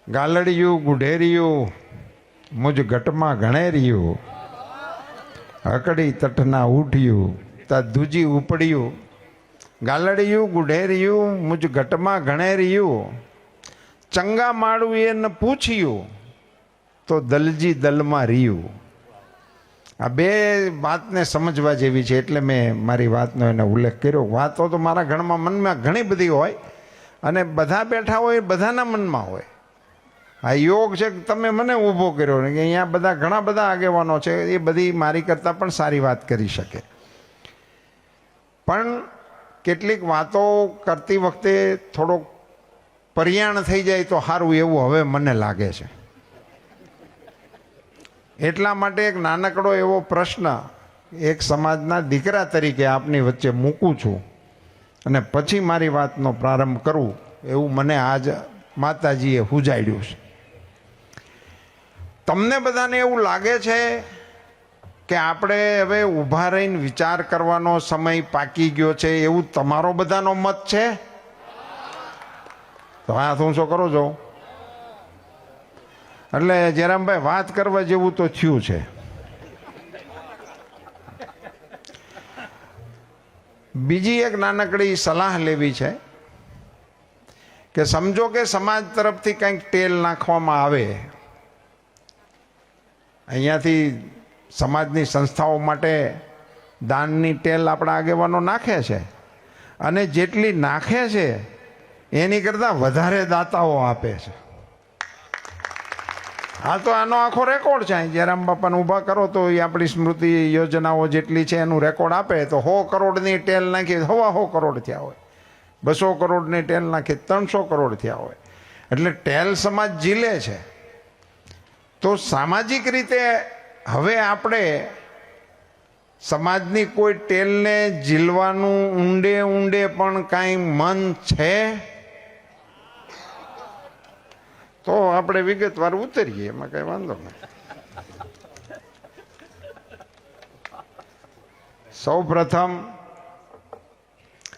ગાલડિયું ગુઢેરિયું મુજ ઘટમાં ઘણેરિયું, હકડી તટના ઉઠ્યું તા દૂજી ઉપડ્યું. ગાલડિયું ગુઢેરિયું મુજ ઘટમાં ઘણેરિયું, ચંગા માળું એને પૂછ્યું તો દલજી દલમાં રહ્યું. આ બે વાતને સમજવા જેવી છે એટલે મેં મારી વાતનો એને ઉલ્લેખ કર્યો. વાતો તો મારા ઘરમાં મનમાં ઘણી બધી હોય અને બધા બેઠા હોય બધાના મનમાં હોય. આ યોગ છે કે તમે મને ઊભો કર્યો ને કે અહીંયા બધા ઘણા બધા આગેવાનો છે, એ બધી મારી કરતાં પણ સારી વાત કરી શકે. પણ કેટલીક વાતો કરતી વખતે થોડોક પર્યાણ થઈ જાય તો સારું એવું હવે મને લાગે છે. એટલા માટે એક નાનકડો એવો પ્રશ્ન એક સમાજના દીકરા તરીકે આપની વચ્ચે મૂકું છું અને પછી મારી વાતનો પ્રારંભ કરું એવું મને આજ માતાજીએ હુજાડ્યું છે. તમને બધાને એવું લાગે છે કે આપણે હવે ઊભા રહીને વિચાર કરવાનો સમય પાકી ગયો છે એવું તમારો બધાનો મત છે? તો હા હું શું કરો છો? એટલે જયરામભાઈ વાત કરવા જેવું તો થયું છે. બીજી એક નાનકડી સલાહ લેવી છે કે સમજો કે સમાજ તરફથી કંઈક તેલ નાખવામાં આવે, અહીંયાથી સમાજની સંસ્થાઓ માટે દાનની તેલ આપણા આગેવાનો નાખે છે અને જેટલી નાખે છે એની કરતાં વધારે દાતાઓ આપે છે. હા, તો આનો આખો રેકોર્ડ છે. જયરામ બાપાને ઊભા કરો તો એ આપણી સ્મૃતિ યોજનાઓ જેટલી છે એનું રેકોર્ડ આપે તો 100 કરોડની ટેલ નાખી 100 કરોડ થયા હોય, 200 કરોડની ટેલ નાખી 300 કરોડ થયા હોય. એટલે ટેલ સમાજ ઝીલે છે. તો સામાજિક રીતે હવે આપણે સમાજની કોઈ ટેલને ઝીલવાનું ઊંડે ઊંડે પણ કાંઈ મન છે તો આપણે વિગતવાર ઉતરીએ, એમાં કઈ વાંધો નહીં. સૌ પ્રથમ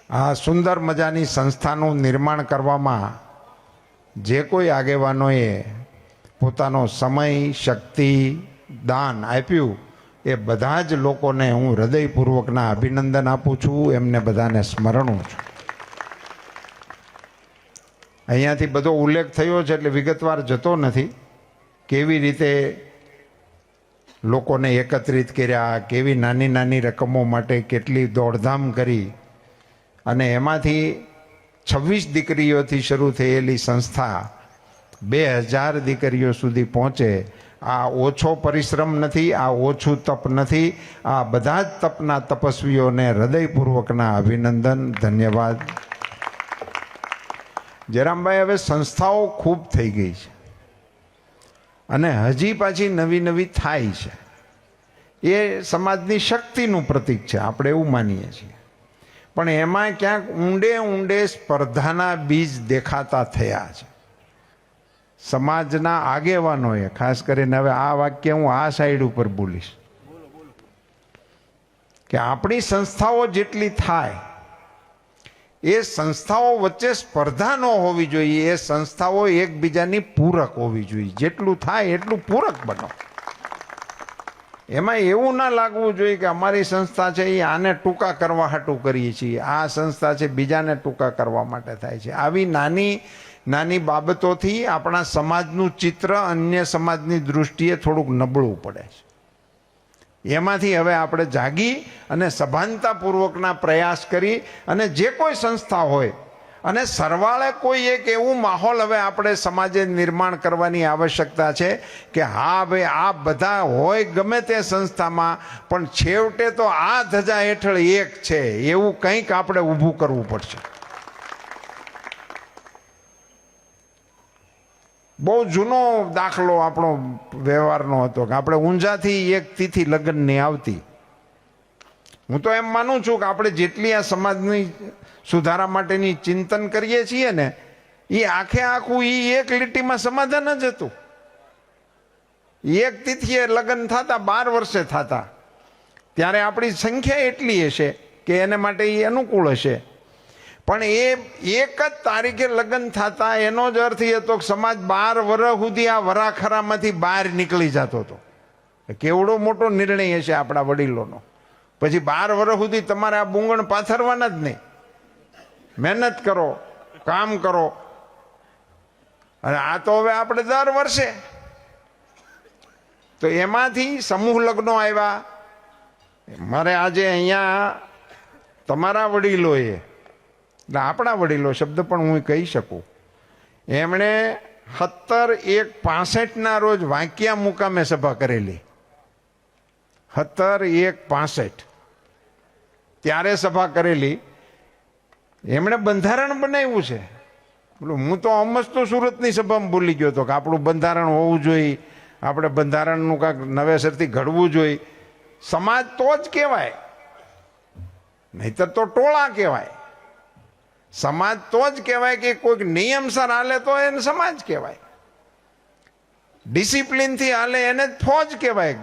આ સુંદર મજાની સંસ્થાનું નિર્માણ કરવામાં જે કોઈ આગેવાનોએ પોતાનો સમય, શક્તિ, દાન આપ્યું એ બધા જ લોકોને હું હૃદયપૂર્વકના અભિનંદન આપું છું, એમને બધાને સ્મરણું છું. અહીંયાથી બધો ઉલ્લેખ થયો છે એટલે વિગતવાર જતો નથી. કેવી રીતે લોકોને એકત્રિત કર્યા, કેવી નાની નાની રકમો માટે કેટલી દોડધામ કરી અને એમાંથી 26 દીકરીઓથી શરૂ થયેલી સંસ્થા 2000 દીકરીઓ સુધી પહોંચે. આ ઓછો પરિશ્રમ નથી, આ ઓછું તપ નથી. આ બધા જ તપના તપસ્વીઓને હૃદયપૂર્વકના અભિનંદન, ધન્યવાદ. જયરામભાઈ, હવે સંસ્થાઓ ખૂબ થઈ ગઈ છે અને હજી પાછી નવી નવી થાય છે. એ સમાજની શક્તિનું પ્રતીક છે, આપણે એવું માનીએ છીએ. પણ એમાં ક્યાંક ઊંડે ઊંડે સ્પર્ધાના બીજ દેખાતા થયા છે. સમાજના આગેવાનોએ ખાસ કરીને, હવે આ વાક્ય હું આ સાઈડ ઉપર બોલીશ કે આપણી સંસ્થાઓ જેટલી થાય એ સંસ્થાઓ વચ્ચે સ્પર્ધા ન હોવી જોઈએ. એ સંસ્થાઓ એકબીજાની પૂરક હોવી જોઈએ. જેટલું થાય એટલું પૂરક બનો. એમાં એવું ના લાગવું જોઈએ કે અમારી સંસ્થા છે એ આને ટૂંકા કરવા હાટું કરીએ છીએ, આ સંસ્થા છે બીજાને ટૂંકા કરવા માટે થાય છે. આવી નાની નાની બાબતોથી આપણા સમાજનું ચિત્ર અન્ય સમાજની દૃષ્ટિએ થોડુંક નબળું પડે છે. એમાંથી હવે આપણે જાગી અને સભાનતાપૂર્વકના પ્રયાસ કરી અને જે કોઈ સંસ્થા હોય અને સરવાળે કોઈ એક એવું માહોલ હવે આપણે સમાજે નિર્માણ કરવાની આવશ્યકતા છે કે હા ભાઈ, આ બધા હોય ગમે તે સંસ્થામાં પણ છેવટે તો આ ધજા હેઠળ એક છે એવું કંઈક આપણે ઊભું કરવું પડશે. બહુ જૂનો દાખલો આપણો વ્યવહારનો હતો કે આપણે ઊંઝાથી એક તિથિ લગ્નની આવતી. હું તો એમ માનું છું કે આપણે જેટલી આ સમાજની સુધારા માટેની ચિંતન કરીએ છીએ ને એ આખે આખું એ એક લીટીમાં સમાધાન જ હતું. એક તિથિએ લગ્ન થતા 12 વર્ષે થતા ત્યારે આપણી સંખ્યા એટલી હશે કે એને માટે એ અનુકૂળ હશે. પણ એ એક જ તારીખે લગ્ન થતા એનો જ અર્થ એ હતો કે સમાજ 12 વર્ષ સુધી આ વરાખરામાંથી બહાર નીકળી જતો હતો. કેવડો મોટો નિર્ણય હશે આપણા વડીલોનો. પછી 12 વર્ષ સુધી તમારે આ બુંગણ પાથરવાના જ નહીં. મહેનત કરો, કામ કરો. અને આ તો હવે આપણે દર વર્ષે તો એમાંથી સમૂહ લગ્નો આવ્યા. મારે આજે અહીંયા તમારા વડીલોએ, એટલે આપણા વડીલો શબ્દ પણ હું કહી શકું, એમણે 17/1/65 રોજ વાંકિયા મુકામે સભા કરેલી. 17/1/65 ત્યારે સભા કરેલી. એમણે બંધારણ બનાવ્યું છે. હું તો અમસ્તો તો સુરતની સભામાં બોલી ગયો હતો કે આપણું બંધારણ હોવું જોઈએ, આપણે બંધારણનું કાંઈક નવેસરથી ઘડવું જોઈએ. સમાજ તો જ કહેવાય, નહીતર તો ટોળા કહેવાય. સમાજ તો જ કહેવાય કે કોઈક નિયમસર હાલે તો એને સમાજ કહેવાય. ડિસિપ્લિનથી હાલે એને ફોજ કહેવાય.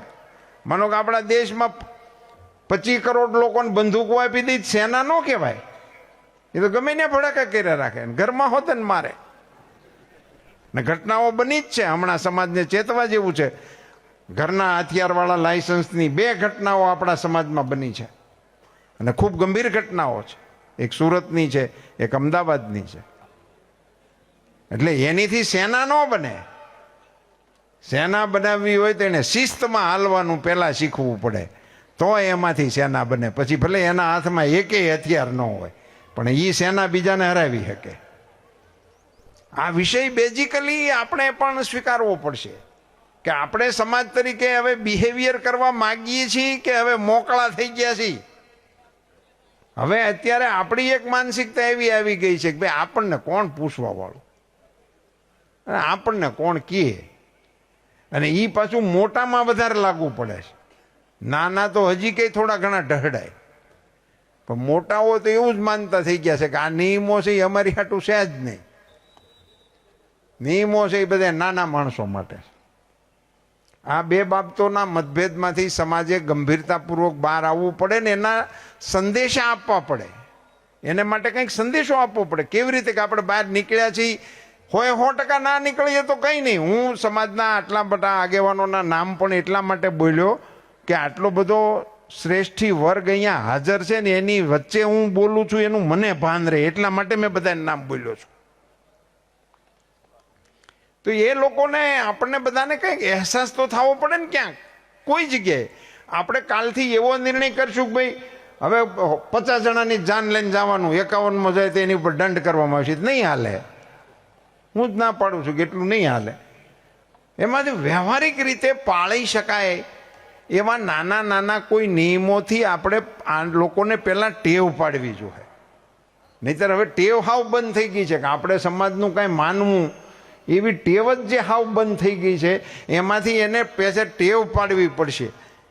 માનો કે આપણા દેશમાં 25 કરોડ લોકોને બંદૂકો આપી દી, સેના ન કહેવાય. એ તો ગમે ને ભડાકા કર્યા રાખે, ઘરમાં હોત ને મારે. ને ઘટનાઓ બની જ છે. હમણાં સમાજને ચેતવા જેવું છે. ઘરના હથિયારવાળા લાયસન્સની 2 ઘટનાઓ આપણા સમાજમાં બની છે, અને ખૂબ ગંભીર ઘટનાઓ છે. એક સુરતની છે, એક અમદાવાદની છે. એટલે એનીથી સેના ન બને. સેના બનાવવી હોય તો એને શિસ્તમાં હાલવાનું પહેલાં શીખવું પડે, તો એમાંથી સેના બને. પછી ભલે એના હાથમાં એકેય હથિયાર ન હોય, પણ એ સેના બીજાને હરાવી શકે. આ વિષય બેઝિકલી આપણે પણ સ્વીકારવો પડશે કે આપણે સમાજ તરીકે હવે બિહેવિયર કરવા માગીએ છીએ કે હવે મોકળા થઈ ગયા છીએ. હવે અત્યારે આપણી એક માનસિકતા એવી આવી ગઈ છે કે ભાઈ આપણને કોણ પૂછવા વાળું, અને આપણને કોણ કહે. અને એ પાછું મોટામાં વધારે લાગુ પડે છે. નાના તો હજી કંઈ થોડા ઘણા ઢહડાય, પણ મોટાઓ તો એવું જ માનતા થઈ ગયા છે કે આ નિયમો છે એ અમારી હાટું છે જ નહીં. નિયમો છે એ બધા નાના માણસો માટે. આ 2 બાબતોના મતભેદમાંથી સમાજે ગંભીરતાપૂર્વક બહાર આવવું પડે ને એના સંદેશા આપવા પડે. એને માટે કંઈક સંદેશો આપવો પડે. કેવી રીતે કે આપણે બહાર નીકળ્યા છીએ, હોય 100% ના નીકળીએ તો કંઈ નહીં. હું સમાજના આટલા બધા આગેવાનોના નામ પણ એટલા માટે બોલ્યો કે આટલો બધો શ્રેષ્ઠી વર્ગ અહીંયા હાજર છે ને એની વચ્ચે હું બોલું છું એનું મને ભાન રહે, એટલા માટે મેં બધાને નામ બોલ્યો છું. તો એ લોકોને આપણને બધાને કંઈક અહેસાસ તો થવો પડે ને ક્યાંક કોઈ જગ્યાએ. આપણે કાલથી એવો નિર્ણય કરશું કે ભાઈ હવે 50 જણાની જાન લઈને જવાનું, 51માં જાય તો એની ઉપર દંડ કરવામાં આવશે. નહીં હાલે. હું જ ના પાડું છું કે એટલું નહીં હાલે. એમાંથી વ્યવહારિક રીતે પાળી શકાય એવા નાના નાના કોઈ નિયમોથી આપણે આ લોકોને પહેલાં ટેવ પાડવી જોઈએ. નહીંતર હવે ટેવ હાવ બંધ થઈ ગઈ છે કે આપણે સમાજનું કાંઈ માનવું, એવી ટેવ જ જે હાવ બંધ થઈ ગઈ છે. એમાંથી એને પેસે ટેવ પાડવી પડશે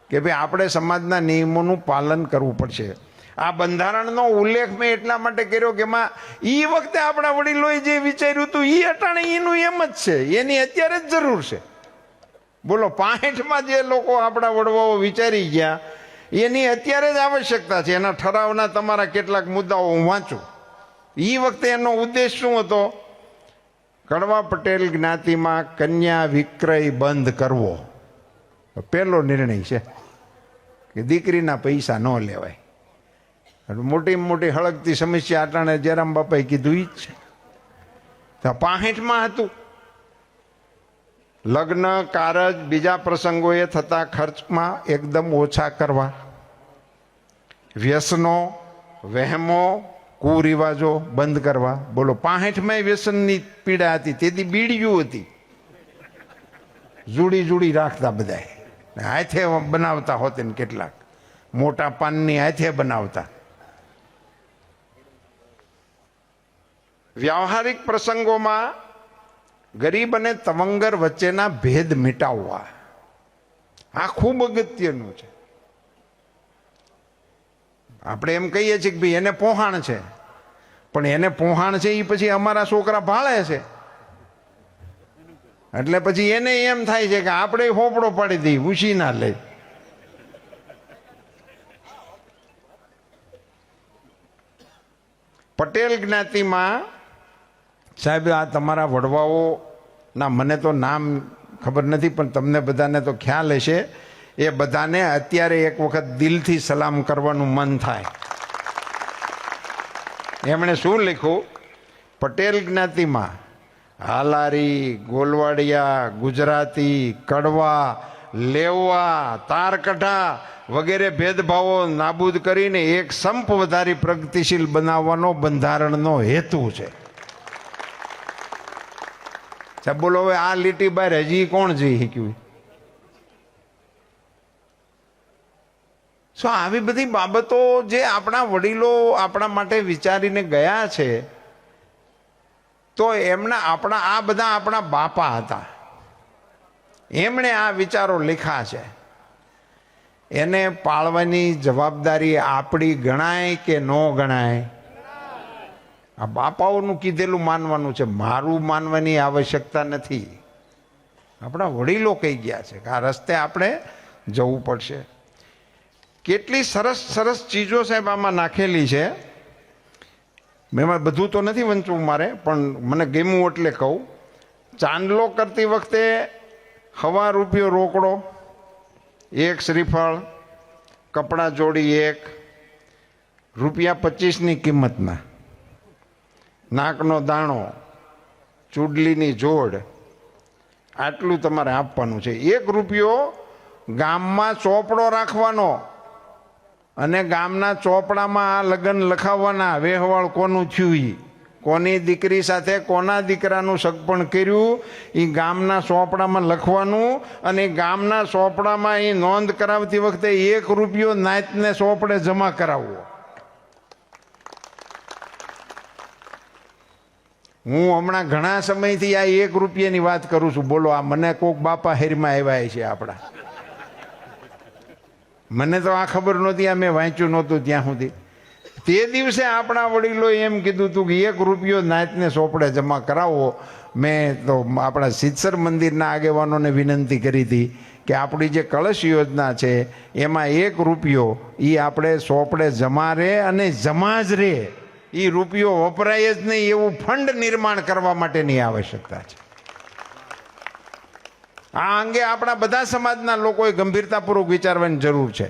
કે ભાઈ આપણે સમાજના નિયમોનું પાલન કરવું પડશે. આ બંધારણનો ઉલ્લેખ મેં એટલા માટે કર્યો કે એમાં એ વખતે આપણા વડીલોએ જે વિચાર્યું હતું એ અટાણે એનું એમ જ છે, એની અત્યારે જ જરૂર છે. બોલો 65માં જે લોકો આપણા વડવાઓ વિચારી ગયા એની અત્યારે જ આવશ્યકતા છે. એના ઠરાવના તમારા કેટલાક મુદ્દાઓ હું વાંચું. એ વખતે એનો ઉદ્દેશ શું હતો? કડવા પટેલ જ્ઞાતિમાં કન્યા વિક્રય બંધ કરવો પહેલો નિર્ણય છે કે દીકરીના પૈસા ન લેવાય. મોટીમાં મોટી હળગતી સમસ્યા અટાણે જયરામ બાપાએ કીધું ઈ જ છે. 65માં હતું. લગ્ન, કારજ, બીજા પ્રસંગોએ થતા ખર્ચમાં એકદમ ઓછા કરવા, વ્યસનો, વહેમો, કુરિવાજો બંધ કરવા. બોલો 65માં વ્યસનની પીડા હતી, તેથી બીડીયું હતી. જુડી જુડી રાખતા બધા, હાથે બનાવતા હોતે ને કેટલાક મોટા પાનની હાથે બનાવતા. વ્યવહારિક પ્રસંગોમાં ગરીબ અને તવંગર વચ્ચેના ભેદ મિટાવવા, આ ખૂબ અગત્યનું છે. આપણે એમ કહીએ છીએ કે ભાઈ એને પોહાણ છે, પણ એને પોહાણ છે એ પછી અમારા છોકરા ભાળે છે એટલે પછી એને એમ થાય છે કે આપણે હોપડો પાડી દઈએ, ઉછી ના લે. પટેલ પટેલ જ્ઞાતિમાં સાહેબ આ તમારા વડવાઓના મને તો નામ ખબર નથી, પણ તમને બધાને તો ખ્યાલ હશે. એ બધાને અત્યારે એક વખત દિલથી સલામ કરવાનું મન થાય. એમણે શું લખ્યું? પટેલ જ્ઞાતિમાં હાલારી, ગોલવાડિયા, ગુજરાતી, કડવા, લેવા, તારકઢા વગેરે ભેદભાવો નાબૂદ કરીને એક સંપ વધારી પ્રગતિશીલ બનાવવાનો બંધારણનો હેતુ છે. બોલો હવે આ લીટી બહાર હજી કોણ જઈ શક્યું? શું આવી બધી બાબતો જે આપણા વડીલો આપણા માટે વિચારીને ગયા છે, તો એમના આ બધા આપણા બાપા હતા, એમણે આ વિચારો લખ્યા છે. એને પાળવાની જવાબદારી આપણી ગણાય કે ન ગણાય? આ બાપાઓનું કીધેલું માનવાનું છે, મારું માનવાની આવશ્યકતા નથી. આપણા વડીલો કહી ગયા છે કે આ રસ્તે આપણે જવું પડશે. કેટલી સરસ સરસ ચીજો સાહેબ આમાં નાખેલી છે. એમાં બધું તો નથી વંચવું મારે, પણ મને ગમ્યું એટલે કહું. ચાંદલો કરતી વખતે ₹1 રોકડો, 1 શ્રીફળ, કપડાં જોડી 1, ₹25ની કિંમતના, નાકનો દાણો, ચૂડલીની જોડ, આટલું તમારે આપવાનું છે. ₹1 ગામમાં ચોપડો રાખવાનો અને ગામના ચોપડામાં આ લગ્ન લખાવવાના. વેહવાળ કોનું થયું, ઈ કોની દીકરી સાથે કોના દીકરાનું સગપણ કર્યું, એ ગામના ચોપડામાં લખવાનું. અને ગામના ચોપડામાં એ નોંધ કરાવતી વખતે ₹1 નાતને ચોપડે જમા કરાવવો. હું હમણાં ઘણા સમયથી આ ₹1ની વાત કરું છું. બોલો, આ મને કોક બાપા હેરમાં આવ્યા છે આપણા. મને તો આ ખબર નહોતી, આ મેં વાંચ્યું નહોતું ત્યાં સુધી. તે દિવસે આપણા વડીલોએ એમ કીધું હતું કે ₹1 નાતને ચોપડે જમા કરાવો. મેં તો આપણા સિદ્ધસર મંદિરના આગેવાનોને વિનંતી કરી હતી કે આપણી જે કળશ યોજના છે એમાં ₹1 એ આપણે ચોપડે જમા રહે, અને જમા જ રહે, એ રૂપિયો વપરાય જ નહીં એવું ફંડ નિર્માણ કરવા માટેની આવશ્યકતા છે. આ અંગે આપણા બધા સમાજના લોકોએ ગંભીરતાપૂર્વક વિચારવાની જરૂર છે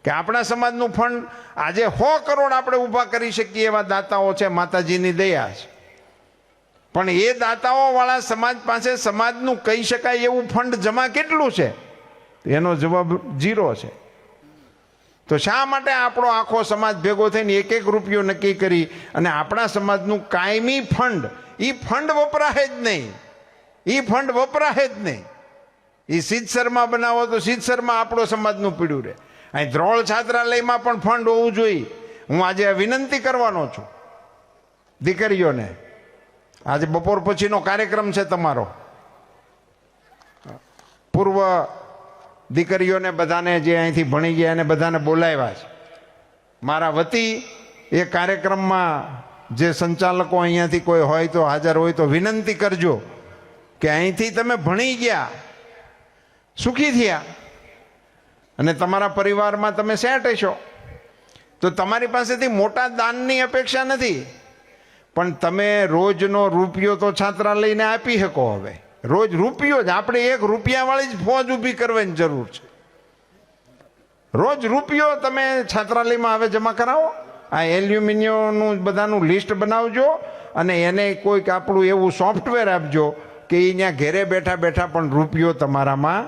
કે આપણા સમાજનું ફંડ આજે 100 કરોડ આપણે ઊભા કરી શકીએ એવા દાતાઓ છે, માતાજીની દયા છે. પણ એ દાતાઓવાળા સમાજ પાસે સમાજનું કહી શકાય એવું ફંડ જમા કેટલું છે? એનો જવાબ 0 છે. તો શા માટે આપણો આખો સમાજ ભેગો થઈને ₹1 નક્કી કરી અને આપણા સમાજનું કાયમી ફંડ, એ ફંડ વપરાય જ નહીં, એ ફંડ વપરાય જ નહીં. એ સિદ્ધસરમાં બનાવો તો સિદ્ધસરમાં આપણો સમાજનું પીડ્યું રહે. અહીં ધ્રોળ છાત્રાલયમાં પણ ફંડ હોવું જોઈએ. હું આજે વિનંતી કરવાનો છું દીકરીઓને. આજે બપોર પછીનો કાર્યક્રમ છે તમારો. પૂર્વ દીકરીઓને બધાને જે અહીંથી ભણી ગયા એને બધાને બોલાવ્યા છે મારા વતી. એ કાર્યક્રમમાં જે સંચાલકો અહીંયાથી કોઈ હોય તો હાજર હોય તો વિનંતી કરજો કે અહીંથી તમે ભણી ગયા, સુખી થયા અને તમારા પરિવારમાં તમે સેટ હશો, તો તમારી પાસેથી મોટા દાનની અપેક્ષા નથી, પણ તમે રોજનો ₹1 તો છાત્રાલયને આપી શકો. હવે રોજ ₹1 જ, આપણે ₹1 વાળી જ ફોજ ઊભી કરવાની જરૂર છે. રોજ ₹1 તમે છાત્રાલયમાં હવે જમા કરાવો. આ એલ્યુમિનિયમનું બધાનું લિસ્ટ બનાવજો અને એને કોઈક આપણું એવું સોફ્ટવેર આપજો કે એ ત્યાં ઘેરે બેઠા બેઠા પણ ₹1 તમારામાં.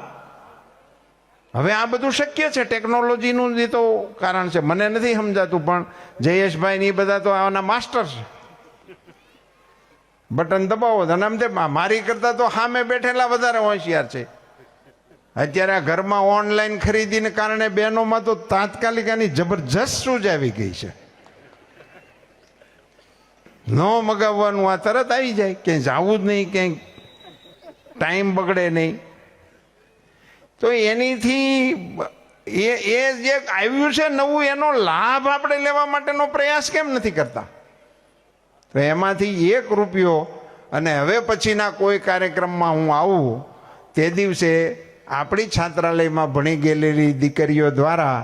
હવે આ બધું શક્ય છે, ટેકનોલોજીનું જે તો કારણ છે. મને નથી સમજાતું, પણ જયેશભાઈ ને એ બધા તો આના માસ્ટર છે. બટન દબાવો અને આમ તે મારી કરતા તો સામે બેઠેલા વધારે હોશિયાર છે. અત્યારે આ ઘરમાં ઓનલાઈન ખરીદીને કારણે બહેનોમાં તો તાત્કાલિક આની જબરજસ્ત સૂઝ આવી ગઈ છે. ન મગાવવાનું, આ તરત આવી જાય, ક્યાંય જવું જ નહીં, ક્યાંય ટાઈમ બગડે નહીં. તો એનીથી એ જે આવ્યું છે નવું, એનો લાભ આપણે લેવા માટેનો પ્રયાસ કેમ નથી કરતા? તો એમાંથી ₹1 અને હવે પછીના કોઈ કાર્યક્રમમાં હું આવું તે દિવસે આપણી છાત્રાલયમાં ભણી ગયેલી દીકરીઓ દ્વારા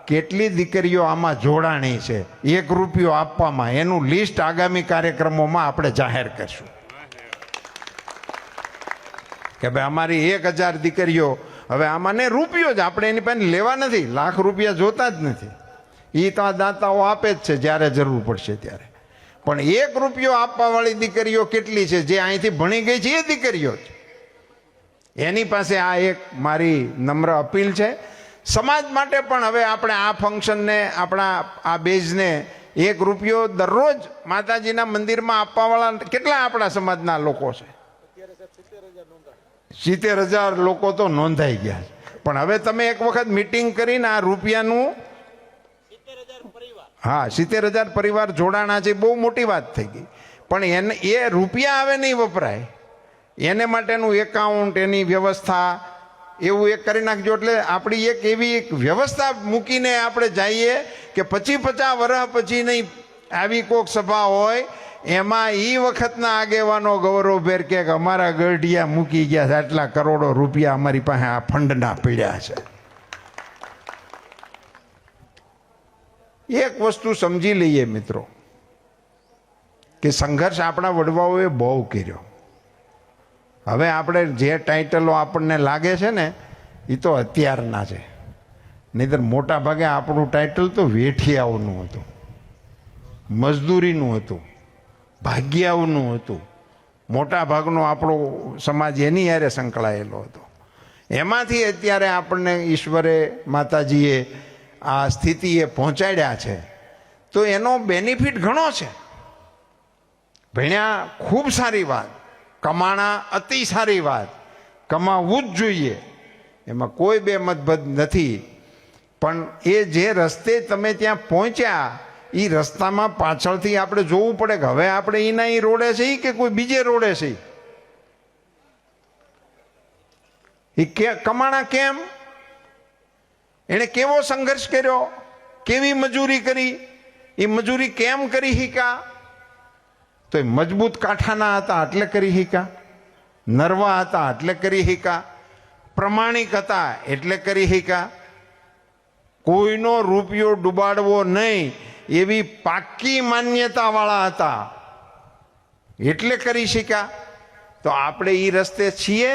કેટલી દીકરીઓ આમાં જોડાણી છે ₹1 આપવામાં, એનું લિસ્ટ આગામી કાર્યક્રમોમાં આપણે જાહેર કરશું કે ભાઈ અમારી 1000 દીકરીઓ હવે આમાં ને રૂપિયો જ, આપણે એની પાસે લેવા નથી, ₹1,00,000 જોતા જ નથી, એ તો આ દાતાઓ આપે જ છે જ્યારે જરૂર પડશે ત્યારે. પણ ₹1 આપવાવાળી દીકરીઓ કેટલી છે જે અહીંથી ભણી ગઈ છે? એ દીકરીઓ છે. એની પાસે આ એક મારી નમ્ર અપીલ છે. સમાજ માટે પણ હવે આપણે આ ફંક્શનને, આપણા આ બેઝને ₹1 દરરોજ માતાજીના મંદિરમાં આપવાવાળા કેટલા આપણા સમાજના લોકો છે? 70,000 લોકો તો નોંધાઈ ગયા છે. પણ હવે તમે એક વખત મીટિંગ કરીને આ રૂપિયાનું, હા 70,000 પરિવાર જોડાણા છે, બહુ મોટી વાત થઈ ગઈ. પણ એને એ રૂપિયા હવે નહીં વપરાય, એને માટેનું એકાઉન્ટ, એની વ્યવસ્થા એવું એક કરી નાખજો. એટલે આપણી એક એવી એક વ્યવસ્થા મૂકીને આપણે જઈએ કે 50 વર્ષ પછી નહીં આવી કોઈક સભા હોય એમાં એ વખતના આગેવાનો ગૌરવભેર કે અમારા ગઢિયા મૂકી ગયા છે, આટલા કરોડો રૂપિયા અમારી પાસે આ ફંડના પડ્યા છે. એક વસ્તુ સમજી લઈએ મિત્રો કે સંઘર્ષ આપણા વડવાઓએ બહુ કર્યો. હવે આપણે જે ટાઇટલો આપણને લાગે છે ને એ તો અત્યારના છે, નહીંતર મોટા ભાગે આપણું ટાઇટલ તો વેઠિયાઓનું હતું, મજદૂરીનું હતું, ભાગ્યાઓનું હતું. મોટા ભાગનો આપણો સમાજ એની યારે સંકળાયેલો હતો. એમાંથી અત્યારે આપણને ઈશ્વરે, માતાજીએ આ સ્થિતિએ પહોંચાડ્યા છે, તો એનો બેનિફિટ ઘણો છે. ભણ્યા ખૂબ સારી વાત, કમાણા અતિ સારી વાત, કમાવું જ જોઈએ, એમાં કોઈ બે મતભેદ નથી. પણ એ જે રસ્તે તમે ત્યાં પહોંચ્યા એ રસ્તામાં પાછળથી આપણે જોવું પડે કે હવે આપણે એના એ રોડે છે કે કોઈ બીજે રોડે છે. એ કમાણા કેમ? એણે કેવો સંઘર્ષ કર્યો, કેવી મજૂરી કરી, એ મજૂરી કેમ કરી શીકા? તો એ મજબૂત કાંઠાના હતા એટલે કરી શીકા, નરવા હતા એટલે કરી શીકા, પ્રમાણિક હતા એટલે કરી શીકા, કોઈનો રૂપિયો ડૂબાડવો નહીં એવી પાક્કી માન્યતા વાળા હતા એટલે કરી શીખ્યા. તો આપણે એ રસ્તે છીએ?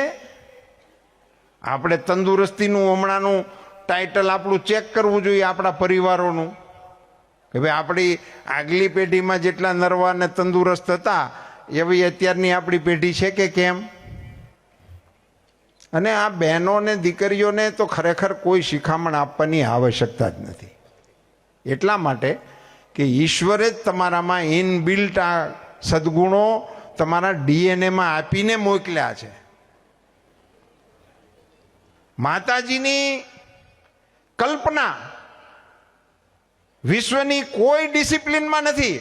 આપણે તંદુરસ્તીનું હમણાંનું ટાઇટલ આપણું ચેક કરવું જોઈએ આપણા પરિવારોનું કે ભાઈ આપણી આગલી પેઢીમાં જેટલા નરવા ને તંદુરસ્ત હતા એવી અત્યારની આપણી પેઢી છે કે કેમ? અને આ બહેનો ને દીકરીઓને તો ખરેખર કોઈ શિખામણ આપવાની આવશ્યકતા જ નથી. એટલા માટે કે ઈશ્વરે જ તમારામાં ઇનબિલ્ટ આ સદગુણો તમારા ડીએનએમાં આપીને મોકલ્યા છે. માતાજીની કલ્પના વિશ્વની કોઈ ડિસિપ્લિનમાં નથી.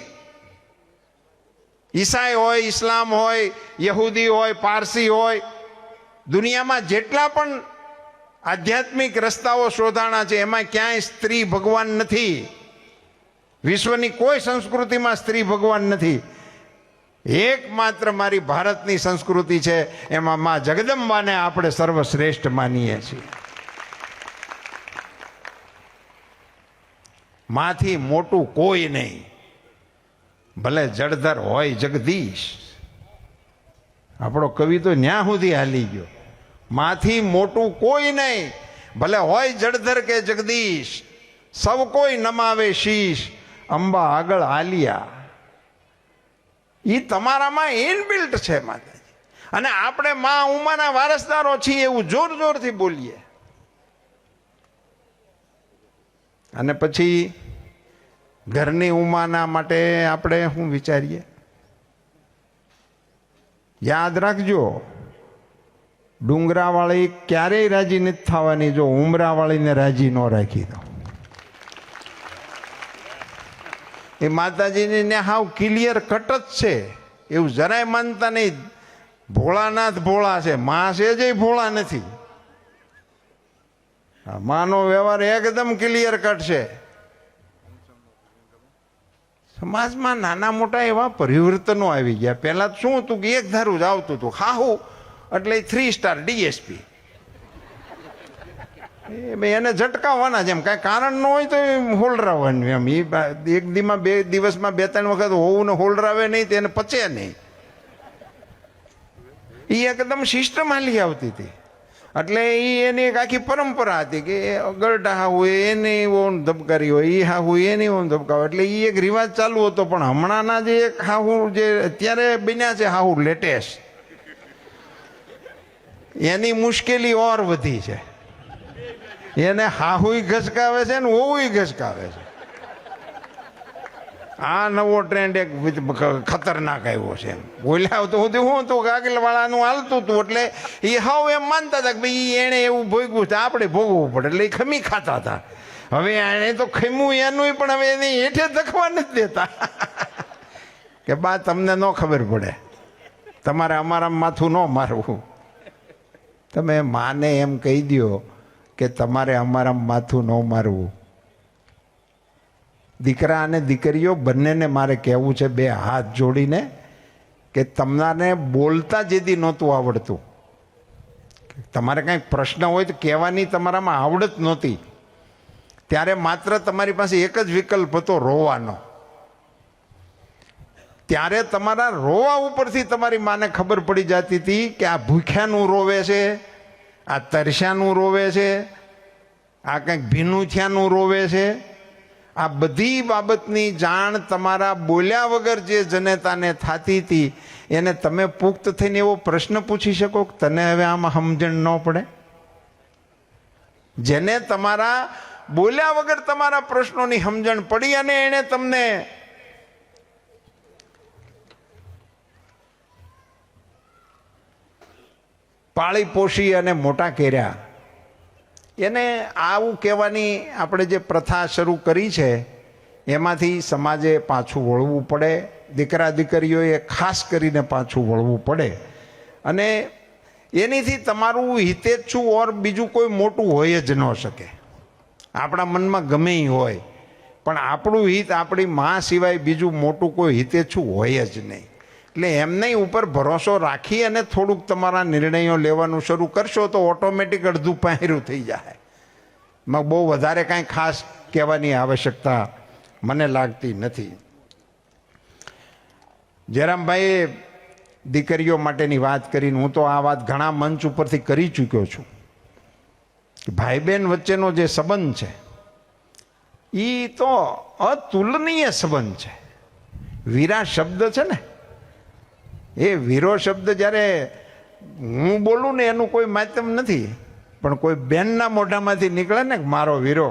ઈસાઈ હોય, ઇસ્લામ હોય, યહૂદી હોય, પારસી હોય, દુનિયામાં જેટલા પણ આધ્યાત્મિક રસ્તાઓ શોધાણા છે એમાં ક્યાંય સ્ત્રી ભગવાન નથી. વિશ્વની કોઈ સંસ્કૃતિમાં સ્ત્રી ભગવાન નથી. એકમાત્ર મારી ભારતની સંસ્કૃતિ છે, એમાં માં જગદંબાને આપણે સર્વશ્રેષ્ઠ માનીએ છીએ. માંથી મોટું કોઈ નહીં, ભલે જળધર હોય જગદીશ. આપણો કવિ તો ન્યા સુધી હાલી ગયો. માંથી મોટું કોઈ નહીં, ભલે હોય જળધર કે જગદીશ, સૌ કોઈ નમાવે શીશ, અંબા આગળ હાલિયા. એ તમારામાં ઇનબિલ્ટ છે માતાજી. અને આપણે માં ઉમાના વારસદારો છીએ એવું જોર જોરથી બોલીએ. અને પછી ઘરની ઉમાના માટે આપણે શું વિચારીએ? યાદ રાખજો, ડુંગરાવાળી ક્યારેય રાજી નથી થવાની જો ઉમરાવાળીને રાજી ન રાખી દો. એ માતાજીની ને હાવ ક્લિયર કટ જ છે, એવું જરાય માનતા નહીં. ભોળાનાથ ભોળા છે, માં છે જ ભોળા નથી. માનો વ્યવહાર એકદમ ક્લિયર કટ છે. સમાજમાં નાના મોટા એવા પરિવર્તનો આવી ગયા. પહેલા શું હતું કે એક ધારું જ આવતું હતું, હાહુ એટલે 3 સ્ટાર DSP. એને ઝટકાવવાના છે, એમ કાંઈ કારણ ન હોય તો એ હોલરાવવાનું એમ. એ એક દીમાં 2 દિવસમાં 2-3 વખત હોવું ને હોલરાવે નહીં તો એને પચે નહીં. એ એકદમ સિસ્ટમ હાલી આવતી હતી. એટલે એ એની એક આખી પરંપરા હતી કે ગરડા હાહુ એને ઓન ધબકારી હોય, એ હાહુ એની ઓન ધબકાવે. એટલે એ એક રિવાજ ચાલુ હતો. પણ હમણાંના જે એક હાહુ જે અત્યારે બન્યા છે હાહુ લેટેસ્ટ, એની મુશ્કેલી ઓર વધી છે. એને હાહુય ઘસકાવે છે ને ઓવુંય ઘસકાવે છે. આ નવો ટ્રેન્ડ એક ખતરનાક આવ્યો છે. બોલ્યા તો હું તો આગળ વાળાનું હાલતું હતું એટલે એ હાવ એમ માનતા હતા કે ભાઈ એણે એવું ભોગવું છે, આપણે ભોગવવું પડે, એટલે એ ખમી ખાતા હતા. હવે એણે તો ખમ્યું એનું, પણ હવે એની હેઠે ધકવા નથી દેતા કે બા તમને ન ખબર પડે, તમારે અમારા માથું ન મારવું. તમે માને એમ કહી દો કે તમારે અમારા માથું ન મારવું. દીકરા અને દીકરીઓ બંનેને મારે કહેવું છે 2 હાથ જોડીને કે તમારે બોલતા જેથી નહોતું આવડતું, તમારે કાંઈક પ્રશ્ન હોય તો કહેવાની તમારામાં આવડત નહોતી, ત્યારે માત્ર તમારી પાસે એક જ વિકલ્પ હતો, રોવાનો. ત્યારે તમારા રોવા ઉપરથી તમારી માને ખબર પડી જતી હતી કે આ ભૂખ્યાનું રોવે છે, આ તરસ્યાનું રોવે છે, આ કંઈક ભીનું થયાનું રોવે છે. આ બધી બાબતની જાણ તમારા બોલ્યા વગર જે જનેતાને થતી હતી, એને તમે પુખ્ત થઈને એવો પ્રશ્ન પૂછી શકો કે તને હવે આમાં સમજણ ન પડે? જેને તમારા બોલ્યા વગર તમારા પ્રશ્નોની સમજણ પડી અને એણે તમને પાળી પોષી અને મોટા કર્યા, એને આવું કહેવાની આપણે જે પ્રથા શરૂ કરી છે એમાંથી સમાજે પાછું વળવું પડે. દીકરા દીકરીઓએ ખાસ કરીને પાછું વળવું પડે. અને એનીથી તમારું હિતેચ્છુ ઓર બીજું કોઈ મોટું હોય જ ન શકે. આપણા મનમાં ગમે એ હોય, પણ આપણું હિત આપણી મા સિવાય બીજું મોટું કોઈ હિતેચ્છુ હોય જ નહીં. એટલે એમને ઉપર ભરોસો રાખી અને થોડુંક તમારા નિર્ણયો લેવાનું શરૂ કરશો તો ઓટોમેટિક અડધું પહેરું થઈ જાય. એમાં બહુ વધારે કાંઈ ખાસ કહેવાની આવશ્યકતા મને લાગતી નથી. જયરામભાઈએ દીકરીઓ માટેની વાત કરીને હું તો આ વાત ઘણા મંચ ઉપરથી કરી ચૂક્યો છું. ભાઈ બહેન વચ્ચેનો જે સંબંધ છે એ તો અતુલનીય સંબંધ છે. વીરા શબ્દ છે ને, એ વીરો શબ્દ જ્યારે હું બોલું ને એનું કોઈ માધ્યમ નથી, પણ કોઈ બેનના મોઢામાંથી નીકળે ને મારો વીરો,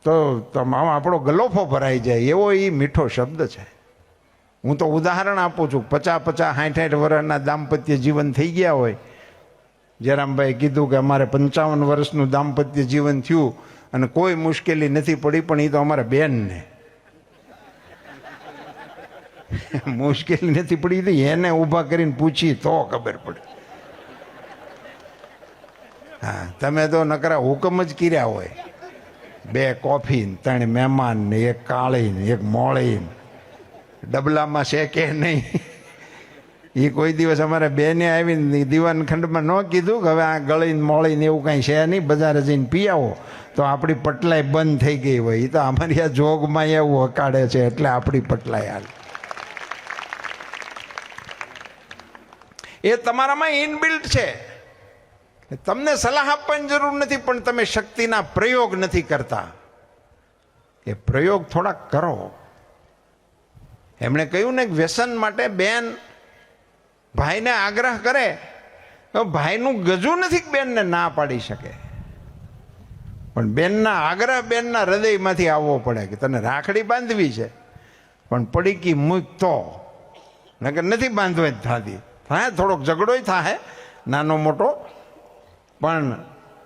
તો આપણો ગલોફો ભરાઈ જાય એવો એ મીઠો શબ્દ છે. હું તો ઉદાહરણ આપું છું. 50-50, 60-60 વર્ષના દાંપત્ય જીવન થઈ ગયા હોય. જયરામભાઈ કીધું કે અમારે 55 વર્ષનું દાંપત્ય જીવન થયું અને કોઈ મુશ્કેલી નથી પડી, પણ એ તો અમારા બેનને મુશ્કેલી નથી પડી હતી. એને ઊભા કરીને પૂછી તો ખબર પડે. હા, તમે તો નકરા હુકમ જ કર્યા હોય. 2 કોફી, 3 મહેમાન ને 1 કાળી ને 1 મોળી, ડબલામાં શેકે નહીં. એ કોઈ દિવસ અમારે બેને આવીને દીવાન ખંડમાં ન કીધું કે હવે આ ગળીને મોળીને એવું કાંઈ છે નહીં, બજારે જઈને પી આવો, તો આપણી પટલાઈ બંધ થઈ ગઈ હોય. એ તો અમારી આ જોગમાં એવું હકાડે છે એટલે આપણી પટલાઈ હાલ. એ તમારામાં ઇનબિલ્ટ છે. તમને સલાહ આપવાની જરૂર નથી, પણ તમે શક્તિના પ્રયોગ નથી કરતા. એ પ્રયોગ થોડાક કરો. એમણે કહ્યું ને, વ્યસન માટે બેન ભાઈને આગ્રહ કરે તો ભાઈનું ગજું નથી બેનને ના પાડી શકે, પણ બેનના આગ્રહ બેનના હૃદયમાંથી આવવો પડે કે તને રાખડી બાંધવી છે, પણ પડીકી મૂક તો, નકર નથી બાંધવા જ થતી. થાય થોડોક ઝઘડોય થાય નાનો મોટો, પણ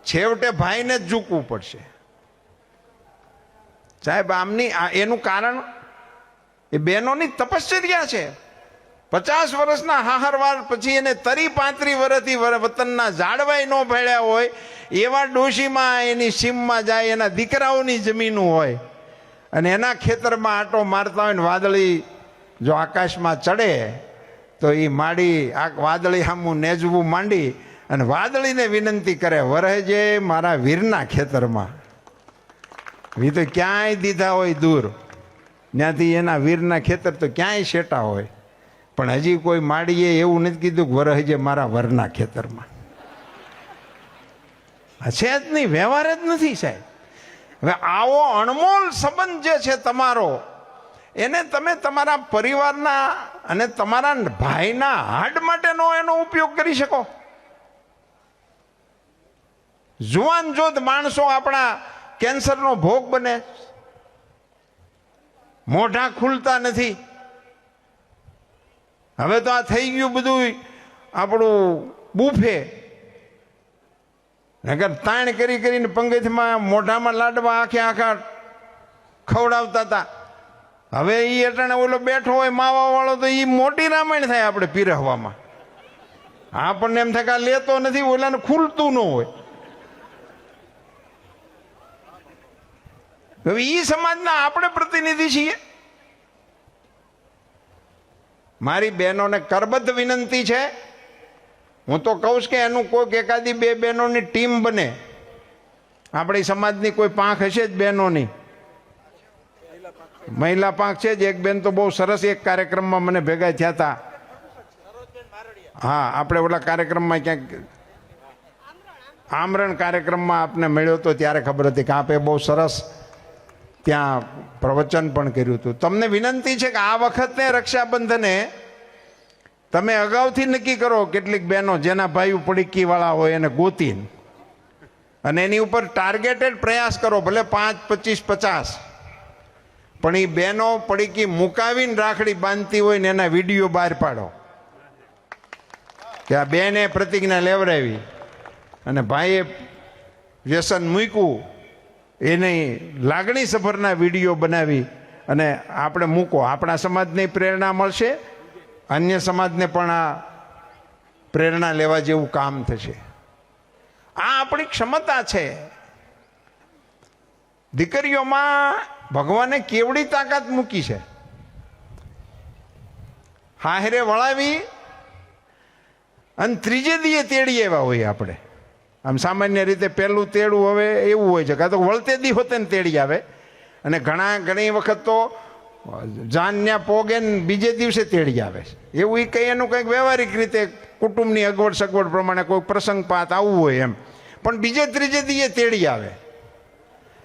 છેવટે ભાઈને જ ઝૂકવું પડશે. સાહેબ આમની એનું કારણ એ બહેનોની તપશ્ચર્યા છે. 50 વર્ષના હાહરવાર પછી એને 30-35 વર્ષથી વતનના ઝાડવાય ન ભેળ્યા હોય એવા ડોશીમાં એની સીમમાં જાય, એના દીકરાઓની જમીનું હોય અને એના ખેતરમાં આંટો મારતા હોય ને વાદળી જો આકાશમાં ચડે તો એ માડી આ વાદળી સામું નેજવું માંડી અને વાદળીને વિનંતી કરે, વરહજે મારા વીરના ખેતરમાં. વી તો ક્યાંય દીધા હોય દૂર, ત્યાંથી એના વીરના ખેતર તો ક્યાંય શેટા હોય, પણ હજી કોઈ માડીએ એવું નથી કીધું કે વરહજે મારા વરના ખેતરમાં. છે જ નહીં, વ્યવહાર જ નથી સાહેબ. હવે આવો અણમોલ સંબંધ જે છે તમારો, એને તમે તમારા પરિવારના અને તમારા ભાઈના હાડ માટેનો એનો ઉપયોગ કરી શકો? જુવાન જોધ માણસો આપણા કેન્સરનો ભોગ બને, મોઢા ખુલતા નથી. હવે તો આ થઈ ગયું બધું આપણું બુફે. નગર તાણ કરી કરીને પંગજમાં મોઢામાં લાડવા આખે આખા ખવડાવતા હતા. હવે એ અટાણે ઓલો બેઠો હોય માવા વાળો તો એ મોટી રામાયણ થાય આપણે પીરહવામાં. આપણને એમ થાય કે આ લેતો નથી, ઓલાને ખુલતું ન હોય. હવે એ સમાજના આપણે પ્રતિનિધિ છીએ. મારી બહેનોને કરબદ્ધ વિનંતી છે, હું તો કહું છું કે એનું કોઈક એકાદી બે બહેનોની ટીમ બને. આપણી સમાજની કોઈ પાંખ હશે જ બહેનોની, મહિલા પાંખ છે જ. એક બેન તો બહુ સરસ એક કાર્યક્રમમાં મને ભેગા થયા હતા. હા, આપણે ઓલા કાર્યક્રમમાં ક્યાંક આમરણ કાર્યક્રમમાં આપને મળ્યો હતો ત્યારે ખબર હતી કે આપે બહુ સરસ ત્યાં પ્રવચન પણ કર્યું હતું. તમને વિનંતી છે કે આ વખતે રક્ષાબંધને તમે અગાઉથી નક્કી કરો, કેટલીક બહેનો જેના ભાઈઓ પડીકીવાળા હોય એને ગોતીને અને એની ઉપર ટાર્ગેટેડ પ્રયાસ કરો, ભલે 5, 25, 50, પણ એ બહેનો પડીકી મુકાવીને રાખડી બાંધતી હોય ને એના વિડીયો બહાર પાડો કે આ બેને પ્રતિજ્ઞા લેવડાવી અને ભાઈએ વ્યસન મૂક્યું, એની લાગણી સભરના વિડીયો બનાવી અને આપણે મૂકો. આપણા સમાજને પ્રેરણા મળશે, અન્ય સમાજને પણ આ પ્રેરણા લેવા જેવું કામ થશે. આ આપણી ક્ષમતા છે. દીકરીઓમાં ભગવાને કેવડી તાકાત મૂકી છે. હાહરે વળાવી અને ત્રીજે દીએ તેડી એવા હોય આપણે. આમ સામાન્ય રીતે પહેલું તેડું હવે એવું હોય છે, કાં તો વળતે દી હોતે ને તેડી આવે, અને ઘણી વખત તો જાનન્યા પોગે ને બીજે દિવસે તેડી આવે છે. એવું એ કંઈ એનું કંઈક વ્યવહારિક રીતે કુટુંબની અગવડ સગવડ પ્રમાણે કોઈ પ્રસંગપાત આવવું હોય એમ, પણ બીજે ત્રીજે દીએ તેડી આવે.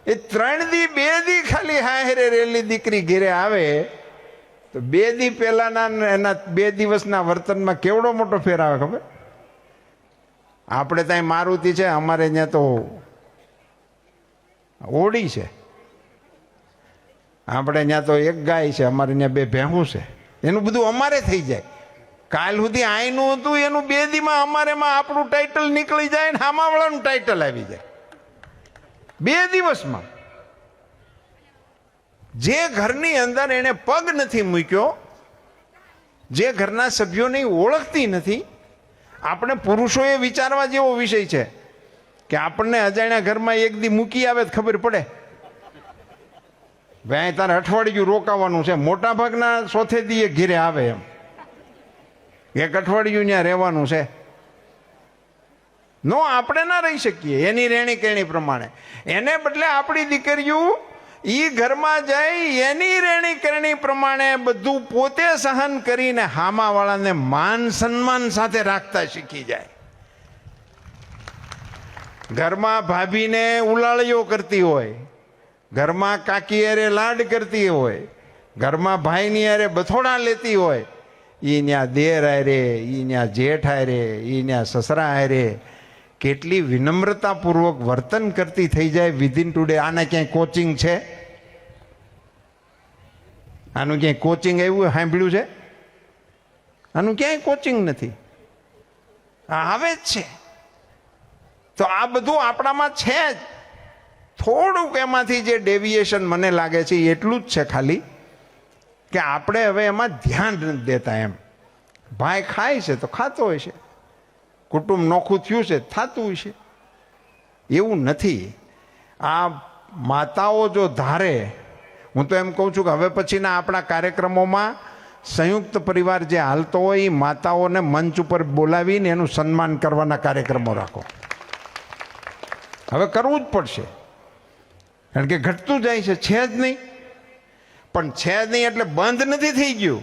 એ 3 દી 2 દી ખાલી હાહરે રેલી દીકરી ઘેરે આવે તો 2 દી પહેલાના એના 2 દિવસના વર્તનમાં કેવડો મોટો ફેર આવે ખબર? આપણે ત્યાં મારુતિ છે, અમારે ત્યાં તો ઓડી છે. આપણે ત્યાં તો એક ગાય છે, અમારે ત્યાં 2 ભેંસું છે. એનું બધું અમારે થઈ જાય. કાલ સુધી આઈનું હતું એનું 2 દીમાં અમારેમાં આપણું ટાઇટલ નીકળી જાય ને હામાવાળાનું ટાઇટલ આવી જાય 2 દિવસમાં. જે ઘરની અંદર એને પગ નથી મૂક્યો, જે ઘરના સભ્યોને ઓળખતી નથી, આપણે પુરુષોએ વિચારવા જેવો વિષય છે કે આપણને અજાણ્યા ઘરમાં એક દી મૂકી આવે તો ખબર પડે ભાઈ તારે અઠવાડિયું રોકાવાનું છે. મોટા ભાગના ચોથે દીએ ઘેરે આવે એમ, એક અઠવાડિયું ત્યાં રહેવાનું છે. નો આપણે ના રહી શકીએ એની રહેણી કહેણી પ્રમાણે. એને બદલે આપણી દીકરીઓ એ ઘરમાં જઈ એની રહેણી કરણી પ્રમાણે બધું પોતે સહન કરીને હામાવાળાને માન સન્માન સાથે રાખતા શીખી જાય. ઘરમાં ભાભીને ઉલાળીઓ કરતી હોય, ઘરમાં કાકી હારે લાડ કરતી હોય, ઘરમાં ભાઈની હારે બથોડા લેતી હોય, એ ન્યા દેર હારે, એ ન્યા જેઠ હારે, એ ન્યા સસરા હારે કેટલી વિનમ્રતાપૂર્વક વર્તન કરતી થઈ જાય વિધિન ટુડે. આને ક્યાંય કોચિંગ છે? આનું ક્યાંય કોચિંગ આવ્યું સાંભળ્યું છે? આનું ક્યાંય કોચિંગ નથી, આ આવે જ છે. તો આ બધું આપણામાં છે જ. થોડુંક એમાંથી જે ડેવિએશન મને લાગે છે એટલું જ છે ખાલી કે આપણે હવે એમાં ધ્યાન નથી દેતા. એમ ભાઈ ખાય છે તો ખાતો હોય છે, કુટુંબ નોખું થયું છે થતું હોય છે, એવું નથી. આ માતાઓ જો ધારે, હું તો એમ કહું છું કે હવે પછીના આપણા કાર્યક્રમોમાં સંયુક્ત પરિવાર જે હાલતો હોય એ માતાઓને મંચ ઉપર બોલાવીને એનું સન્માન કરવાના કાર્યક્રમો રાખો. હવે કરવું જ પડશે, કારણ કે ઘટતું જાય છે જ નહીં. પણ છે જ નહીં એટલે બંધ નથી થઈ ગયું.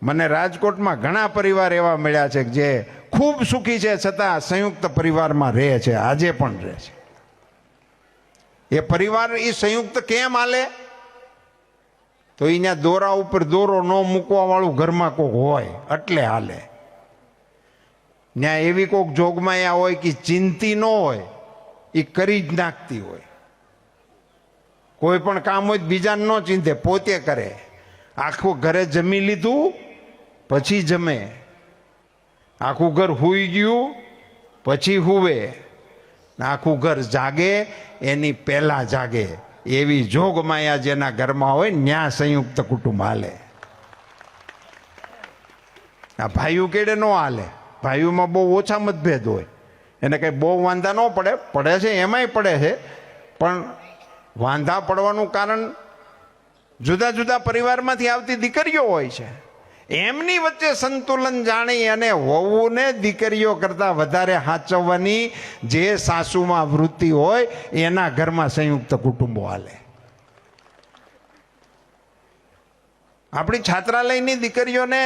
મને રાજકોટમાં ઘણા પરિવાર એવા મળ્યા છે જે ખૂબ સુખી છે છતાં સંયુક્ત પરિવારમાં રહે છે, આજે પણ રહે છે. એ પરિવાર એ સંયુક્ત કેમ હાલે? તો અહીંયા દોરા ઉપર દોરો ન મૂકવા વાળું ઘરમાં કોક હોય એટલે હાલે. ત્યાં એવી કોક જોગમાયા હોય કે ચિંતી ન હોય, એ કરી જ નાખતી હોય. કોઈ પણ કામ હોય બીજાને ન ચિંતે, પોતે કરે. આખું ઘરે જમી લીધું પછી જમે, આખું ઘર સૂઈ ગયું પછી હુવે, આખું ઘર જાગે એની પહેલા જાગે. એવી જોગમાયા જેના ઘરમાં હોય ન્યા સંયુક્ત કુટુંબ હાલે. આ ભાઈઓ કેડે ન હાલે. ભાઈઓમાં બહુ ઓછા મતભેદ હોય, એને કંઈ બહુ વાંધા ન પડે. પડે છે એમાંય પડે છે, પણ વાંધા પડવાનું કારણ જુદા જુદા પરિવારમાંથી આવતી દીકરીઓ હોય છે. એમની વચ્ચે સંતુલન જાણી અને વહુને દીકરીઓ કરતાં વધારે સાચવવાની જે સાસુમાં વૃત્તિ હોય એના ઘરમાં સંયુક્ત કુટુંબો હાલે. આપણી છાત્રાલયની દીકરીઓને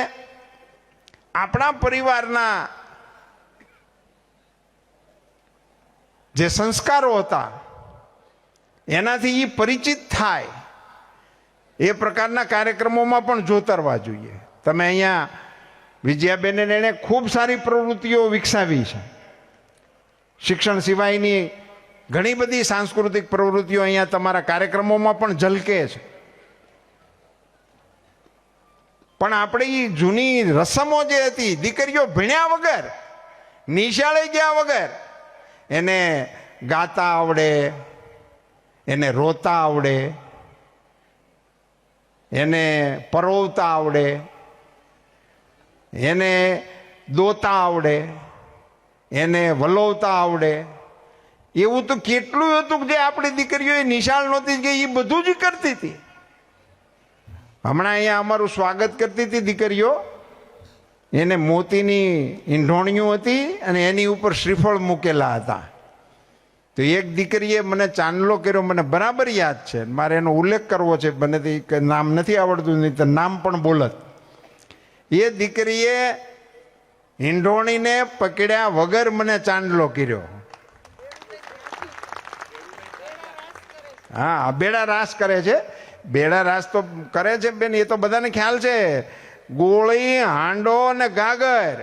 આપણા પરિવારના જે સંસ્કારો હતા એનાથી એ પરિચિત થાય એ પ્રકારના કાર્યક્રમોમાં પણ જોતરવા જોઈએ. તમે અહીંયા વિજયાબેને એણે ખૂબ સારી પ્રવૃત્તિઓ વિકસાવી છે. શિક્ષણ સિવાયની ઘણી બધી સાંસ્કૃતિક પ્રવૃત્તિઓ અહીંયા તમારા કાર્યક્રમોમાં પણ ઝલકે છે. પણ આપણી જૂની રસમો જે હતી, દીકરીઓ ભણ્યા વગર, નિશાળે ગયા વગર, એને ગાતા આવડે, એને રોતા આવડે, એને પરોવતા આવડે, એને દોતા આવડે, એને વલોવતા આવડે. એવું તો કેટલું હતું જે આપણી દીકરીઓ નિશાળ નહોતી ગઈ, એ બધું જ કરતી હતી. હમણાં અહીંયા અમારું સ્વાગત કરતી હતી દીકરીઓ, એને મોતીની ઈંઢોણીઓ હતી અને એની ઉપર શ્રીફળ મૂકેલા હતા. તો એક દીકરીએ મને ચાંદલો કર્યો, મને બરાબર યાદ છે, મારે એનો ઉલ્લેખ કરવો છે, મને નામ નથી આવડતું, નહીં તો નામ પણ બોલત. એ દીકરીએ ઈંઢોણીને પકડ્યા વગર મને ચાંદલો કર્યો. હા, બેડા રાસ કરે છે. બેડા રાસ તો કરે છે બેન, એ તો બધાને ખ્યાલ છે. ગોળી, હાંડો અને ગાગર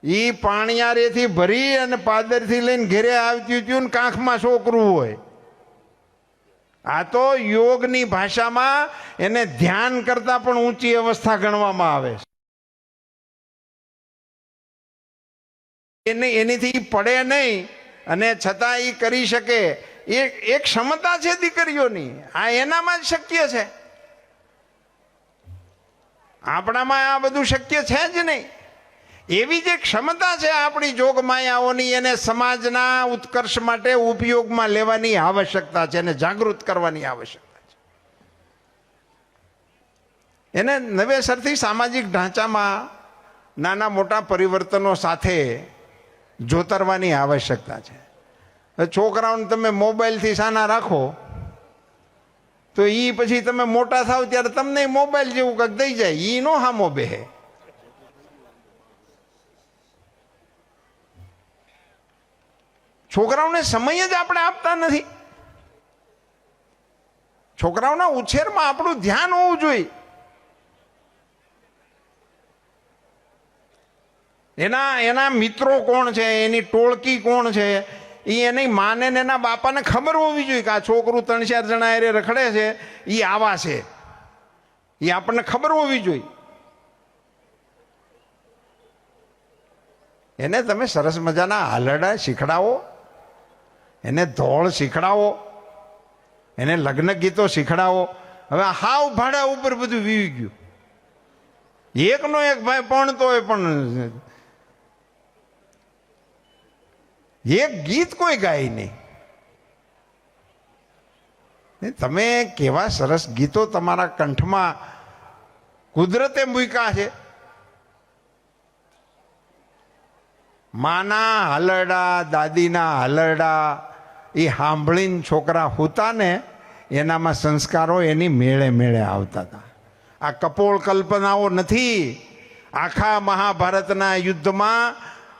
ઈ પાણીયારેથી ભરી અને પાદરથી લઈને ઘેરે આવતી હતું ને કાંખમાં છોકરું હોય. આ તો યોગની ભાષામાં એને ધ્યાન કરતા પણ ઊંચી અવસ્થા ગણવામાં આવે છે. એનીથી પડે નહીં અને છતાં એ કરી શકે, એ ક્ષમતા છે દીકરીઓની. આ એનામાં જ શક્ય છે, આપણામાં આ બધું શક્ય છે જ નહીં. એવી જે ક્ષમતા છે આપણી જોગમાયાઓની, એને સમાજના ઉત્કર્ષ માટે ઉપયોગમાં લેવાની આવશ્યકતા છે, એને જાગૃત કરવાની આવશ્યકતા છે. એને નવેસરથી સામાજિક ઢાંચામાં નાના મોટા પરિવર્તનો સાથે જોતરવાની આવશ્યકતા છે. છોકરાઓને તમે મોબાઈલથી સાના રાખો તો એ પછી તમે મોટા થાવ ત્યારે તમને મોબાઈલ જેવું કંઈક દઈ જાય, એ નો હામો બેહે. છોકરાઓને સમય જ આપણે આપતા નથી. છોકરાઓના ઉછેરમાં આપણું ધ્યાન હોવું જોઈએ. એના મિત્રો કોણ છે, એની ટોળકી કોણ છે, એ એની માને ને એના બાપાને ખબર હોવી જોઈએ કે આ છોકરું 3-4 જણા એ રખડે છે, એ આવા છે, એ આપણને ખબર હોવી જોઈએ. એને તમે સરસ મજાના હાલરડા શીખડાવો, એને ધોળ શીખડાવો, એને લગ્ન ગીતો શીખડાવો. હવે હાવ ભાડા ઉપર બધું વીવી ગયું. એકનો એક ભાઈ ભણતો હોય પણ એક ગીત કોઈ ગાય નહીં. તમે કેવા સરસ ગીતો તમારા કંઠમાં કુદરતે મૂક્યા છે. માના હલરડા, દાદીના હલરડા એ સાંભળીને છોકરા હોતા ને એનામાં સંસ્કારો એની મેળે મેળે આવતા હતા. આ કપોળ કલ્પનાઓ નથી. આખા મહાભારતના યુદ્ધમાં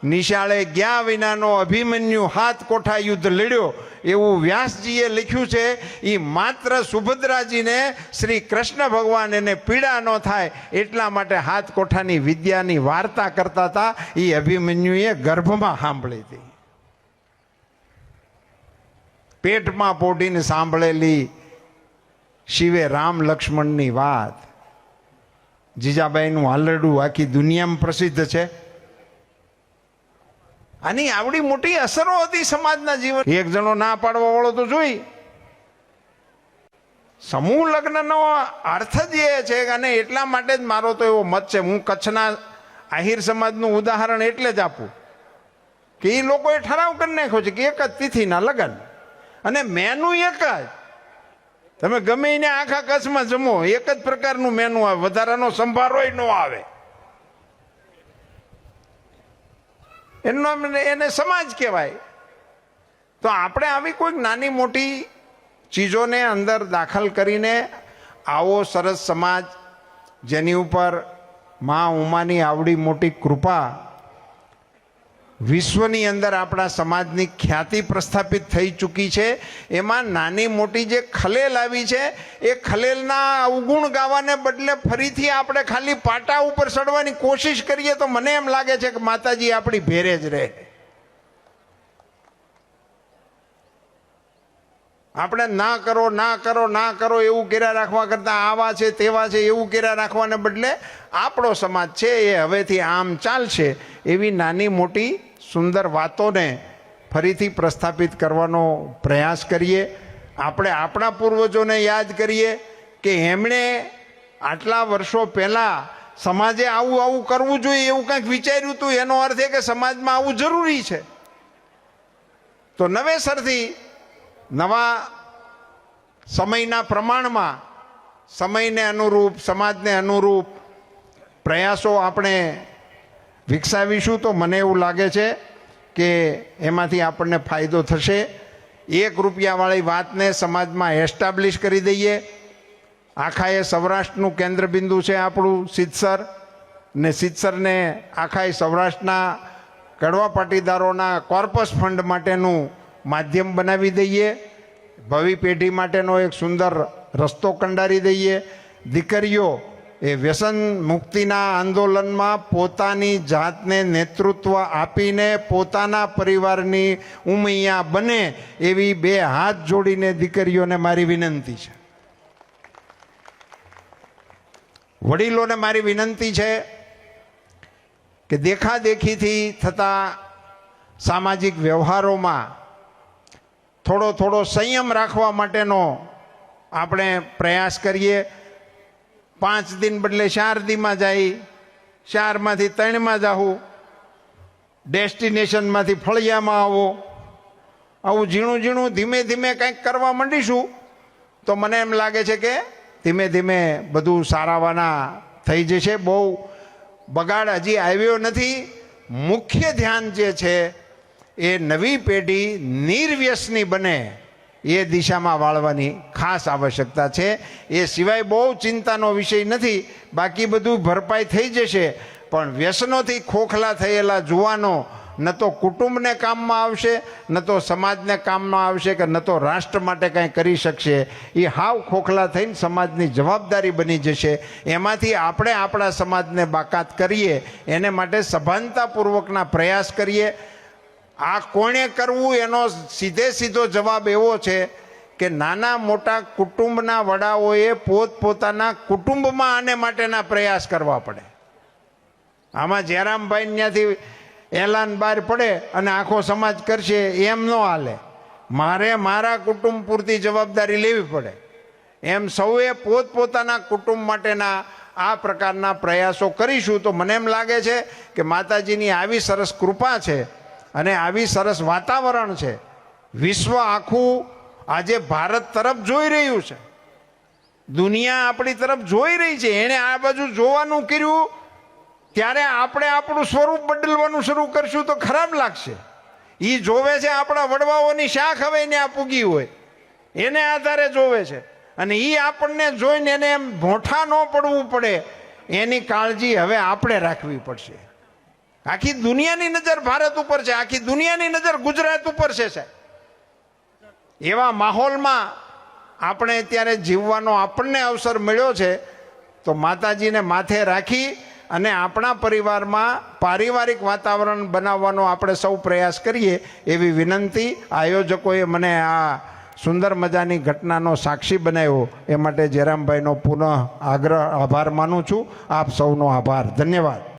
નિશાળે ગયા વિનાનો અભિમન્યુ 7 કોઠા યુદ્ધ લડ્યો એવું વ્યાસજીએ લખ્યું છે. એ માત્ર સુભદ્રાજીને શ્રી કૃષ્ણ ભગવાન એને પીડા ન થાય એટલા માટે 7 કોઠાની વિદ્યાની વાર્તા કરતા હતા. એ અભિમન્યુએ ગર્ભમાં સાંભળી હતી, પેટમાં પોઢીને સાંભળેલી શિવે રામ લક્ષ્મણની વાત. જીજાબાઈનું હાલરડું આખી દુનિયામાં પ્રસિદ્ધ છે. આની આવડી મોટી અસરો હતી સમાજના જીવન. એક જણો ના પાડવા વાળો તો જોઈ. સમૂહ લગ્નનો અર્થ જ એ છે. અને એટલા માટે જ મારો તો એવો મત છે, હું કચ્છના આહિર સમાજનું ઉદાહરણ એટલે જ આપું કે એ લોકોએ ઠરાવ કરી નાખ્યો છે કે એક જ તિથિના લગ્ન અને મેનુ એક જ. તમે ગમે એને આખા કચ્છમાં જમો એક જ પ્રકારનું મેનુ આવે, વધારાનો સંભારોય ન આવે. એનો એને સમાજ કહેવાય. તો આપણે આવી કોઈક નાની મોટી ચીજોને અંદર દાખલ કરીને આવો સરસ સમાજ જેની ઉપર મા ઉમાની આવડી મોટી કૃપા, વિશ્વની અંદર આપણા સમાજની ખ્યાતિ પ્રસ્થાપિત થઈ ચૂકી છે, એમાં નાની મોટી જે ખલેલ આવી છે એ ખલેલના અવગુણ ગાવાને બદલે ફરીથી આપણે ખાલી પાટા ઉપર ચડવાની કોશિશ કરીએ તો મને એમ લાગે છે કે માતાજી આપણી ભેરે જ રહે. આપણે ના કરો ના કરો ના કરો એવું કર્યા રાખવા કરતાં આવા છે તેવા છે એવું કર્યા રાખવાને બદલે આપણો સમાજ છે એ હવેથી આમ ચાલશે એવી નાની મોટી સુંદર વાતોને ફરીથી પ્રસ્થાપિત કરવાનો પ્રયાસ કરીએ. આપણે આપણા પૂર્વજોને યાદ કરીએ કે એમણે આટલા વર્ષો પહેલાં સમાજે આવું આવું કરવું જોઈએ એવું કંઈક વિચાર્યું હતું. એનો અર્થ એ કે સમાજમાં આવું જરૂરી છે. તો નવેસરથી નવા સમયના પ્રમાણમાં સમયને અનુરૂપ, સમાજને અનુરૂપ પ્રયાસો આપણે વિકસાવીશું તો મને એવું લાગે છે કે એમાંથી આપણને ફાયદો થશે. 1 રૂપિયાવાળી વાતને સમાજમાં એસ્ટાબ્લિશ કરી દઈએ. આખાએ સૌરાષ્ટ્રનું કેન્દ્રબિંદુ છે આપણું સિદ્ધસર, ને સિદ્ધસરને આખાએ સૌરાષ્ટ્રના કડવા પાટીદારોના કોર્પસ ફંડ માટેનું માધ્યમ બનાવી દઈએ. ભાવિ પેઢી માટેનો એક સુંદર રસ્તો કંડારી દઈએ. દીકરીઓ એ વ્યસન મુક્તિના આંદોલનમાં પોતાની જાતને નેતૃત્વ આપીને પોતાના પરિવારની ઉમૈયા બને એવી 2 હાથ જોડીને દીકરીઓને મારી વિનંતી છે. વડીલોને મારી વિનંતી છે કે દેખાદેખીથી થતા સામાજિક વ્યવહારોમાં થોડો સંયમ રાખવા માટેનો આપણે પ્રયાસ કરીએ. 5 દિન બદલે 4 દીમાં જાય, 4માંથી 3માં જાવું, ડેસ્ટિનેશનમાંથી ફળિયામાં આવો. આવું ઝીણું ઝીણું ધીમે ધીમે કંઈક કરવા માંડીશું તો મને એમ લાગે છે કે ધીમે ધીમે બધું સારાવાના થઈ જશે. બહુ બગાડ હજી આવ્યો નથી. મુખ્ય ધ્યાન જે છે એ નવી પેઢી નિર્વ્યસની બને એ દિશામાં વાળવાની ખાસ આવશ્યકતા છે. એ સિવાય બહુ ચિંતાનો વિષય નથી, બાકી બધું ભરપાઈ થઈ જશે. પણ વ્યસનોથી ખોખલા થયેલા જુવાનો ન તો કુટુંબને કામમાં આવશે, ન તો સમાજને કામમાં આવશે, કે ન તો રાષ્ટ્ર માટે કંઈ કરી શકશે. એ હાવ ખોખલા થઈને સમાજની જવાબદારી બની જશે. એમાંથી આપણે આપણા સમાજને બાકાત કરીએ એને માટે સભાનતાપૂર્વકના પ્રયાસ કરીએ. આ કોણે કરવું એનો સીધો જવાબ એવો છે કે નાના મોટા કુટુંબના વડાઓએ પોતપોતાના કુટુંબમાં આને માટેના પ્રયાસ કરવા પડે. આમાં જયરામભાઈ ત્યાંથી એલાન બહાર પડે અને આખો સમાજ કરશે એમ ન હાલે. મારે મારા કુટુંબ પૂરતી જવાબદારી લેવી પડે. એમ સૌએ પોતપોતાના કુટુંબ માટેના આ પ્રકારના પ્રયાસો કરીશું તો મને એમ લાગે છે કે માતાજીની આવી સરસ કૃપા છે અને આવી સરસ વાતાવરણ છે. વિશ્વ આખું આજે ભારત તરફ જોઈ રહ્યું છે. દુનિયા આપણી તરફ જોઈ રહી છે. એણે આ બાજુ જોવાનું કર્યું ત્યારે આપણે આપણું સ્વરૂપ બદલવાનું શરૂ કરશું તો ખરાબ લાગશે. એ જોવે છે આપણા વડવાઓની શાખ હવે એને આ પૂગી હોય એને આધારે જોવે છે, અને એ આપણને જોઈને એને એમ ભોંઠા ન પડવું પડે એની કાળજી હવે આપણે રાખવી પડશે. આખી દુનિયાની નજર ભારત ઉપર છે, આખી દુનિયાની નજર ગુજરાત ઉપર છે સાહેબ. એવા માહોલમાં આપણે અત્યારે જીવવાનો આપણને અવસર મળ્યો છે, તો માતાજીને માથે રાખી અને આપણા પરિવારમાં પારિવારિક વાતાવરણ બનાવવાનો આપણે સૌ પ્રયાસ કરીએ એવી વિનંતી. આયોજકોએ મને આ સુંદર મજાની ઘટનાનો સાક્ષી બનાવ્યો એ માટે જયરામભાઈનો પુનઃ આભાર માનું છું. આપ સૌનો આભાર, ધન્યવાદ.